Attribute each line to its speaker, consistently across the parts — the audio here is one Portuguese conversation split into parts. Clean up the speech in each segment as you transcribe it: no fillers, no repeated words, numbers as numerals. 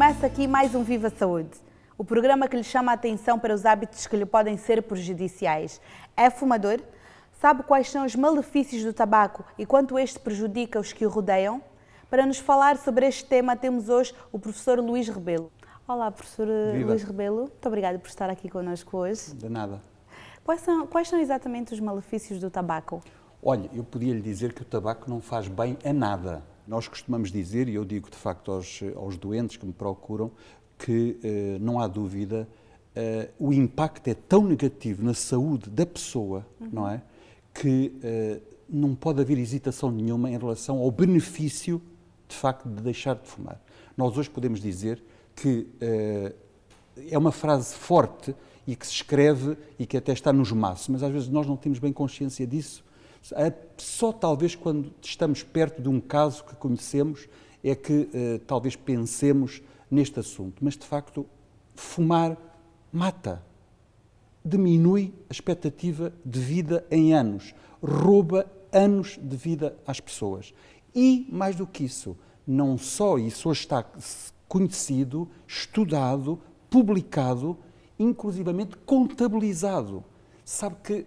Speaker 1: Começa aqui mais um Viva Saúde, o programa que lhe chama a atenção para os hábitos que lhe podem ser prejudiciais. É fumador? Sabe quais são os malefícios do tabaco e quanto este prejudica os que o rodeiam? Para nos falar sobre este tema, temos hoje o professor Luís Rebelo. Olá, professor Luís Rebelo. Muito obrigada por estar aqui connosco hoje.
Speaker 2: De nada.
Speaker 1: Quais são exatamente os malefícios do tabaco?
Speaker 2: Olha, eu podia lhe dizer que o tabaco não faz bem a nada. Nós costumamos dizer, e eu digo de facto aos doentes que me procuram, que não há dúvida, o impacto é tão negativo na saúde da pessoa, não é? Que não pode haver hesitação nenhuma em relação ao benefício, de facto, de deixar de fumar. Nós hoje podemos dizer que é uma frase forte e que se escreve e que até está nos maços, mas às vezes nós não temos bem consciência disso. Só talvez quando estamos perto de um caso que conhecemos é que talvez pensemos neste assunto. Mas, de facto, fumar mata, diminui a expectativa de vida em anos, rouba anos de vida às pessoas. E, mais do que isso, não só isso hoje está conhecido, estudado, publicado, inclusivamente contabilizado. Sabe que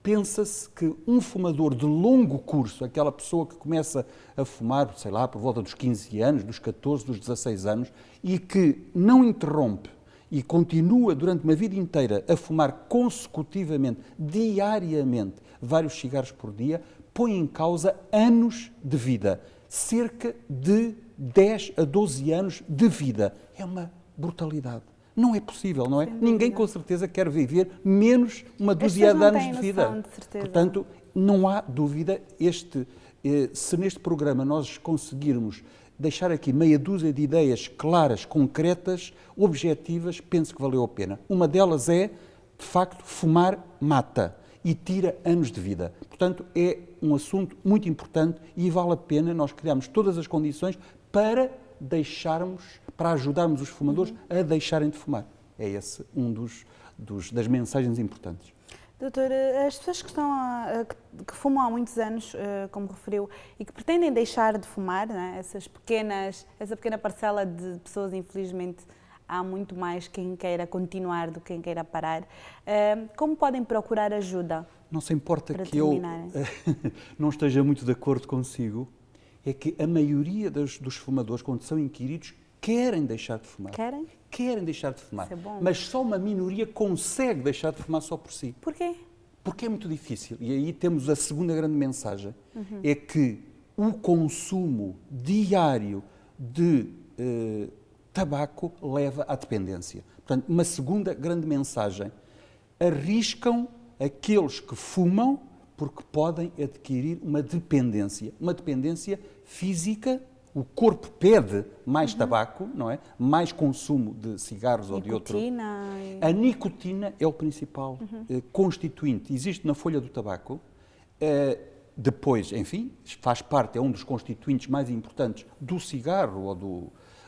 Speaker 2: pensa-se que um fumador de longo curso, aquela pessoa que começa a fumar, sei lá, por volta dos 15 anos, dos 14, dos 16 anos, e que não interrompe e continua durante uma vida inteira a fumar consecutivamente, diariamente, vários cigarros por dia, põe em causa anos de vida, cerca de 10 a 12 anos de vida. É uma brutalidade. Não é possível, não é? Ninguém com certeza quer viver menos uma dúzia de anos de vida. Portanto, não há dúvida, se neste programa nós conseguirmos deixar aqui meia dúzia de ideias claras, concretas, objetivas, penso que valeu a pena. Uma delas é, de facto, fumar mata e tira anos de vida. Portanto, é um assunto muito importante e vale a pena nós criarmos todas as condições para ajudarmos os fumadores a deixarem de fumar. É esse das mensagens importantes.
Speaker 1: Doutor, as pessoas que fumam há muitos anos, como referiu, e que pretendem deixar de fumar, né, essa pequena parcela de pessoas, infelizmente, há muito mais quem queira continuar do que quem queira parar, como podem procurar ajuda?
Speaker 2: Não se importa que eu não esteja muito de acordo consigo, é que a maioria dos fumadores, quando são inquiridos, querem deixar de fumar.
Speaker 1: Querem?
Speaker 2: Querem deixar de fumar.
Speaker 1: Isso é bom.
Speaker 2: Mas só uma minoria consegue deixar de fumar só por si.
Speaker 1: Porquê?
Speaker 2: Porque é muito difícil. E aí temos a segunda grande mensagem, é que o consumo diário de tabaco leva à dependência. Portanto, uma segunda grande mensagem. Arriscam aqueles que fumam porque podem adquirir uma dependência física. O corpo pede mais tabaco, não é? Mais consumo de cigarros ou de outro. A nicotina é o principal constituinte. Existe na folha do tabaco. Depois, enfim, faz parte, é um dos constituintes mais importantes do cigarro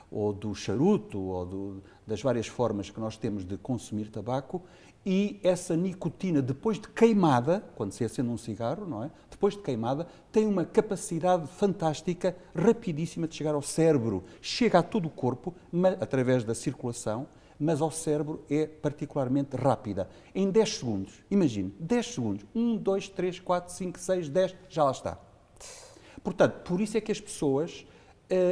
Speaker 2: ou do charuto ou das várias formas que nós temos de consumir tabaco. E essa nicotina, depois de queimada, quando se acende um cigarro, não é? Depois de queimada, tem uma capacidade fantástica, rapidíssima de chegar ao cérebro. Chega a todo o corpo, através da circulação, mas ao cérebro é particularmente rápida. Em 10 segundos, imagine, 10 segundos, 1, 2, 3, 4, 5, 6, 10, já lá está. Portanto, por isso é que as pessoas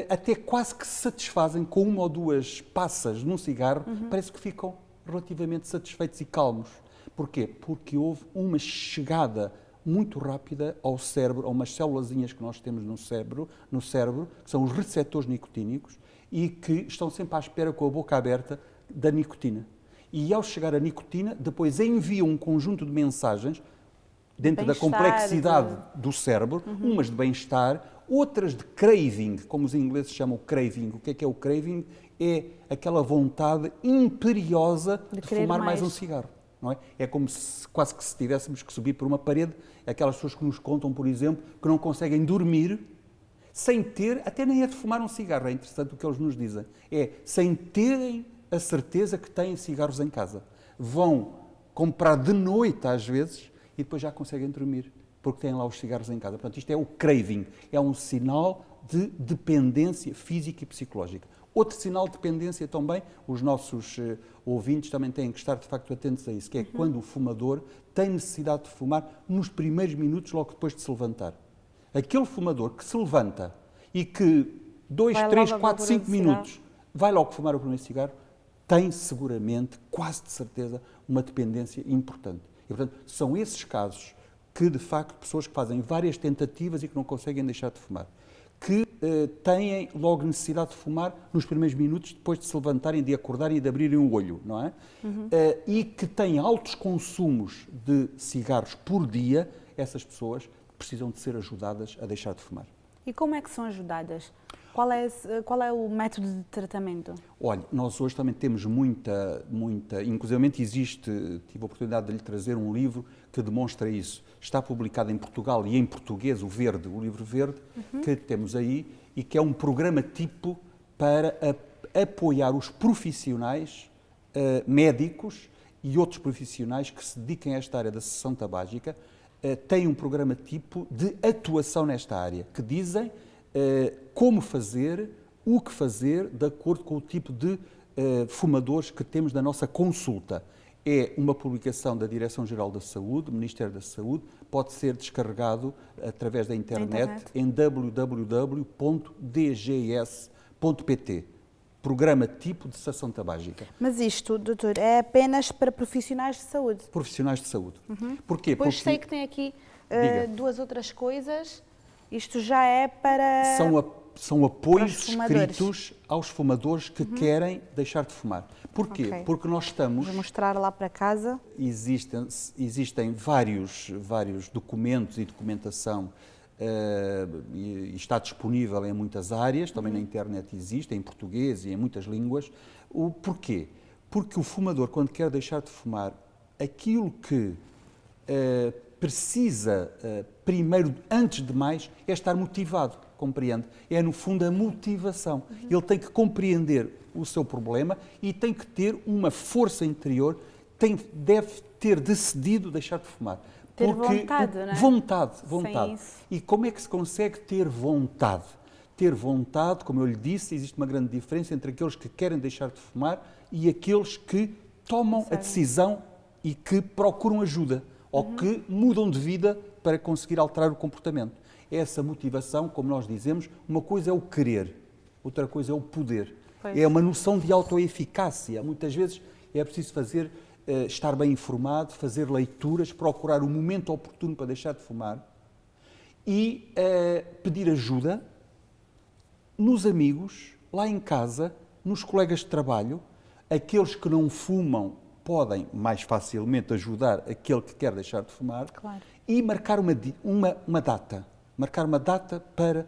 Speaker 2: até quase que se satisfazem com uma ou duas passas num cigarro, parece que ficam relativamente satisfeitos e calmos. Porquê? Porque houve uma chegada muito rápida ao cérebro, a umas célulazinhas que nós temos no cérebro, que são os receptores nicotínicos, e que estão sempre à espera com a boca aberta da nicotina. E ao chegar a nicotina, depois enviam um conjunto de mensagens dentro da complexidade do cérebro, umas de bem-estar, outras de craving, como os ingleses chamam craving. O que é o craving? É aquela vontade imperiosa de fumar mais um cigarro. Não é? É como se quase que se tivéssemos que subir por uma parede. Aquelas pessoas que nos contam, por exemplo, que não conseguem dormir sem ter, até nem é de fumar um cigarro, é interessante o que eles nos dizem, é sem terem a certeza que têm cigarros em casa. Vão comprar de noite, às vezes, e depois já conseguem dormir, porque têm lá os cigarros em casa. Portanto, isto é o craving, é um sinal de dependência física e psicológica. Outro sinal de dependência também, os nossos ouvintes também têm que estar de facto atentos a isso, que é quando o fumador tem necessidade de fumar nos primeiros minutos logo depois de se levantar. Aquele fumador que se levanta e que 2, 3, 4, 5 minutos vai logo fumar o primeiro cigarro, tem seguramente, quase de certeza, uma dependência importante. E, portanto, são esses casos que, de facto, pessoas que fazem várias tentativas e que não conseguem deixar de fumar, que têm logo necessidade de fumar nos primeiros minutos depois de se levantarem, de acordarem e de abrirem o olho, não é? E que têm altos consumos de cigarros por dia, essas pessoas precisam de ser ajudadas a deixar de fumar.
Speaker 1: E como é que são ajudadas? Qual é o método de tratamento?
Speaker 2: Olha, nós hoje também temos muita, inclusivamente tive a oportunidade de lhe trazer um livro que demonstra isso. Está publicado em Portugal e em português, o livro verde, que temos aí, e que é um programa tipo para apoiar os profissionais, médicos e outros profissionais que se dediquem a esta área da cessação tabágica, têm um programa tipo de atuação nesta área, que dizem como fazer, o que fazer, de acordo com o tipo de fumadores que temos na nossa consulta. É uma publicação da Direção-Geral da Saúde, do Ministério da Saúde, pode ser descarregado através da internet. Em www.dgs.pt. Programa tipo de cessação tabágica.
Speaker 1: Mas isto, doutor, é apenas para profissionais de saúde?
Speaker 2: Profissionais de saúde. Porquê?
Speaker 1: Pois sei que tem aqui duas outras coisas. Isto já é para...
Speaker 2: São apoios escritos aos fumadores que querem deixar de fumar. Porquê? Okay. Porque nós estamos...
Speaker 1: Vou mostrar lá para casa.
Speaker 2: Existem vários documentos e documentação e está disponível em muitas áreas, também na internet existe, em português e em muitas línguas. Porquê? Porque o fumador, quando quer deixar de fumar, aquilo que precisa, primeiro, antes de mais, é estar motivado, compreende? É, no fundo, a motivação. Ele tem que compreender o seu problema e tem que ter uma força interior, deve ter decidido deixar de fumar.
Speaker 1: Ter vontade, não é?
Speaker 2: Vontade. E como é que se consegue ter vontade? Ter vontade, como eu lhe disse, existe uma grande diferença entre aqueles que querem deixar de fumar e aqueles que tomam a decisão e que procuram ajuda ou que mudam de vida para conseguir alterar o comportamento. Essa motivação, como nós dizemos, uma coisa é o querer, outra coisa é o poder. Pois. É uma noção de autoeficácia. Muitas vezes é preciso estar bem informado, fazer leituras, procurar o momento oportuno para deixar de fumar e pedir ajuda nos amigos, lá em casa, nos colegas de trabalho. Aqueles que não fumam podem mais facilmente ajudar aquele que quer deixar de fumar.
Speaker 1: Claro.
Speaker 2: E marcar uma data. Marcar uma data para,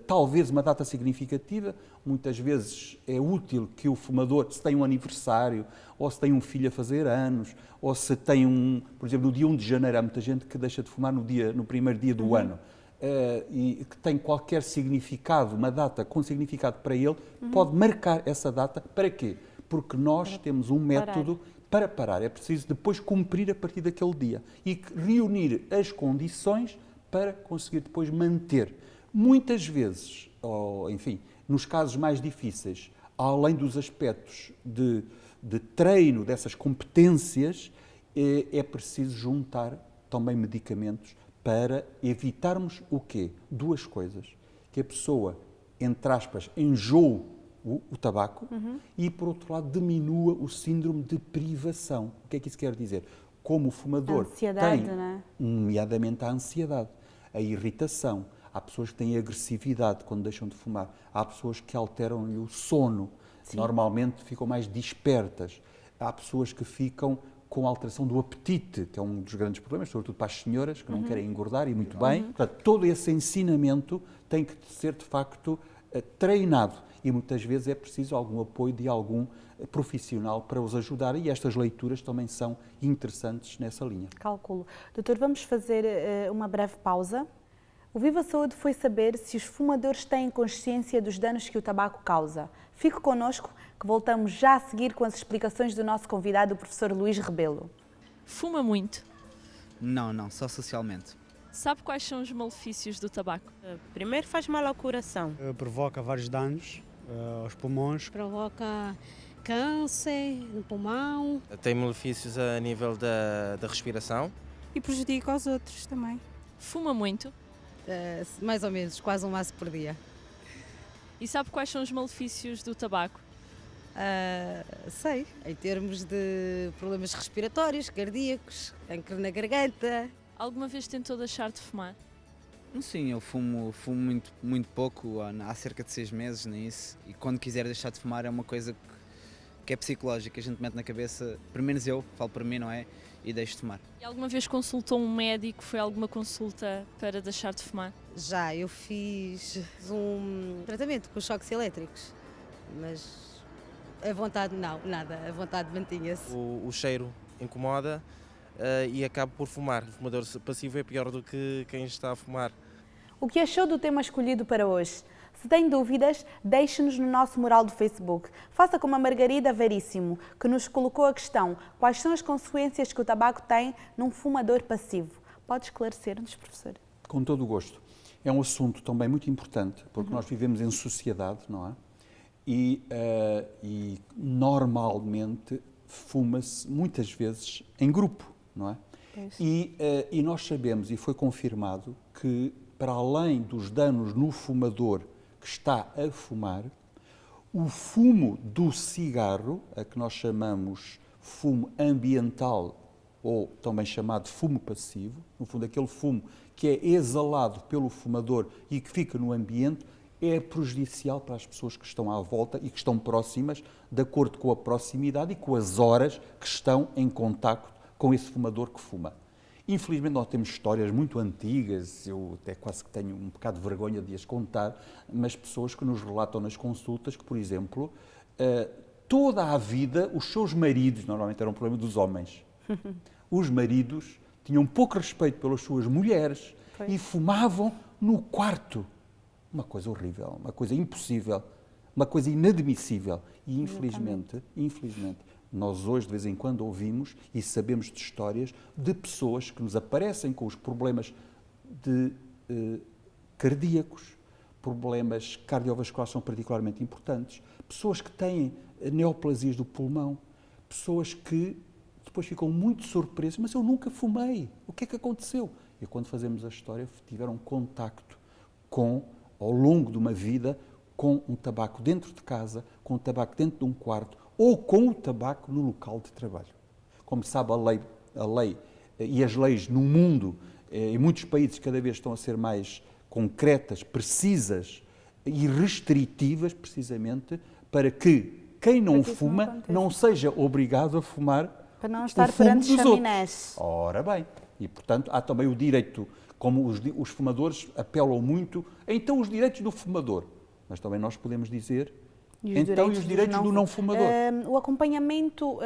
Speaker 2: talvez, uma data significativa. Muitas vezes é útil que o fumador, se tem um aniversário, ou se tem um filho a fazer anos, ou se tem por exemplo, no dia 1 de janeiro, há muita gente que deixa de fumar no primeiro dia do ano, e que tem qualquer significado, uma data com significado para ele, pode marcar essa data. Para quê? Porque nós temos um método para parar. É preciso depois cumprir a partir daquele dia e reunir as condições para conseguir depois manter. Muitas vezes, enfim, nos casos mais difíceis, além dos aspectos de treino dessas competências, é preciso juntar também medicamentos para evitarmos o quê? Duas coisas. Que a pessoa, entre aspas, enjoe o tabaco e, por outro lado, diminua o síndrome de privação. O que é que isso quer dizer? Como o fumador tem, nomeadamente a ansiedade, a irritação. Há pessoas que têm agressividade quando deixam de fumar. Há pessoas que alteram-lhe o sono. Sim. Normalmente ficam mais despertas. Há pessoas que ficam com alteração do apetite, que é um dos grandes problemas, sobretudo para as senhoras que não querem engordar, e muito bem. Portanto, todo esse ensinamento tem que ser, de facto, treinado. E muitas vezes é preciso algum apoio de algum profissional para os ajudar, e estas leituras também são interessantes nessa linha.
Speaker 1: Calculo. Doutor, vamos fazer uma breve pausa. O Viva Saúde foi saber se os fumadores têm consciência dos danos que o tabaco causa. Fique connosco, que voltamos já a seguir com as explicações do nosso convidado, o professor Luís Rebelo.
Speaker 3: Fuma muito?
Speaker 4: Não, só socialmente.
Speaker 3: Sabe quais são os malefícios do tabaco?
Speaker 5: Primeiro, faz mal ao coração.
Speaker 6: Provoca vários danos
Speaker 3: aos pulmões.
Speaker 5: Provoca câncer no pulmão.
Speaker 6: Tem malefícios a nível da respiração.
Speaker 7: E prejudica os outros também.
Speaker 8: Fuma muito?
Speaker 5: Mais ou menos, quase um maço por dia.
Speaker 8: E sabe quais são os malefícios do tabaco?
Speaker 5: Sei, em termos de problemas respiratórios, cardíacos, câncer na garganta.
Speaker 8: Alguma vez tentou deixar de fumar?
Speaker 4: Sim, eu fumo muito pouco, há cerca de 6 meses, nem isso. E quando quiser deixar de fumar é uma coisa que é psicológica, a gente mete na cabeça, pelo menos eu, falo para mim, não é? E deixo de fumar.
Speaker 8: E alguma vez consultou um médico? Foi alguma consulta para deixar de fumar?
Speaker 5: Já, eu fiz um tratamento com choques elétricos, mas a vontade não, nada, a vontade mantinha-se.
Speaker 6: O cheiro incomoda e acabo por fumar. O fumador passivo é pior do que quem está a fumar.
Speaker 1: O que achou do tema escolhido para hoje? Se tem dúvidas, deixe-nos no nosso mural do Facebook. Faça como a Margarida Veríssimo, que nos colocou a questão: quais são as consequências que o tabaco tem num fumador passivo? Pode esclarecer-nos, professor?
Speaker 2: Com todo o gosto. É um assunto também muito importante, porque nós vivemos em sociedade, não é? E normalmente fuma-se muitas vezes em grupo, não é? E nós sabemos, e foi confirmado, que para além dos danos no fumador que está a fumar, o fumo do cigarro, a que nós chamamos fumo ambiental, ou também chamado fumo passivo, no fundo aquele fumo que é exalado pelo fumador e que fica no ambiente, é prejudicial para as pessoas que estão à volta e que estão próximas, de acordo com a proximidade e com as horas que estão em contacto com esse fumador que fuma. Infelizmente nós temos histórias muito antigas, eu até quase que tenho um bocado de vergonha de as contar, mas pessoas que nos relatam nas consultas que, por exemplo, toda a vida os seus maridos, normalmente era um problema dos homens, os maridos tinham pouco respeito pelas suas mulheres e fumavam no quarto. Uma coisa horrível, uma coisa impossível, uma coisa inadmissível. E infelizmente, nós hoje de vez em quando ouvimos e sabemos de histórias de pessoas que nos aparecem com os problemas cardíacos, problemas cardiovasculares são particularmente importantes, pessoas que têm neoplasias do pulmão, pessoas que depois ficam muito surpresas, mas eu nunca fumei, o que é que aconteceu? E quando fazemos a história, tiveram contacto ao longo de uma vida, com um tabaco dentro de casa, com um tabaco dentro de um quarto, ou com o tabaco no local de trabalho. Como sabe, a lei e as leis no mundo, em muitos países, cada vez estão a ser mais concretas, precisas e restritivas, precisamente, para que quem não fuma não seja obrigado a fumar.
Speaker 1: Para não estar perante chaminés.
Speaker 2: Ora bem, e portanto há também o direito, como os fumadores apelam muito, então os direitos do fumador, mas também nós podemos dizer, e os direitos do não fumador.
Speaker 1: O acompanhamento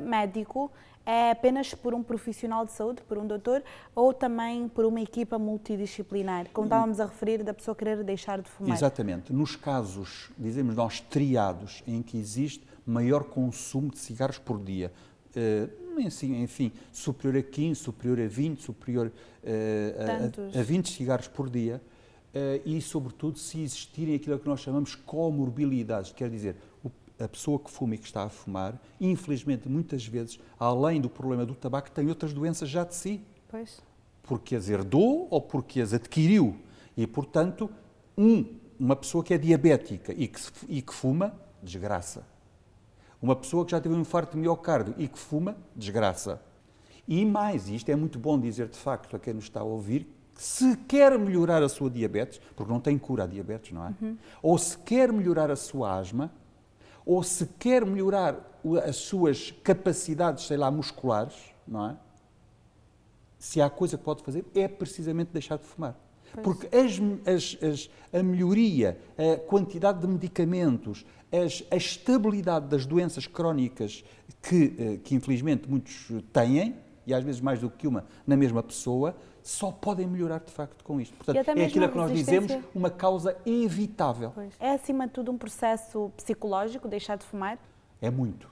Speaker 1: médico é apenas por um profissional de saúde, por um doutor, ou também por uma equipa multidisciplinar, como estávamos a referir, da pessoa querer deixar de fumar?
Speaker 2: Exatamente. Nos casos, dizemos nós, triados, em que existe maior consumo de cigarros por dia, enfim, superior a 15, superior a 20, superior a 20 cigarros por dia, e, sobretudo, se existirem aquilo que nós chamamos comorbilidades, quer dizer, a pessoa que fuma e que está a fumar, infelizmente, muitas vezes, além do problema do tabaco, tem outras doenças já de si.
Speaker 1: Pois.
Speaker 2: Porque as herdou ou porque as adquiriu. E, portanto, uma pessoa que é diabética e que fuma, desgraça. Uma pessoa que já teve um infarto de miocárdio e que fuma, desgraça. E mais, e isto é muito bom dizer de facto a quem nos está a ouvir, que se quer melhorar a sua diabetes, porque não tem cura a diabetes, não é? Ou se quer melhorar a sua asma, ou se quer melhorar as suas capacidades, sei lá, musculares, não é? Se há coisa que pode fazer, é precisamente deixar de fumar. Pois. Porque a melhoria, a quantidade de medicamentos, a estabilidade das doenças crónicas que infelizmente muitos têm, e às vezes mais do que uma na mesma pessoa, só podem melhorar de facto com isto. Portanto, é aquilo que nós dizemos, uma causa evitável.
Speaker 1: Pois. É acima de tudo um processo psicológico, deixar de fumar?
Speaker 2: É muito.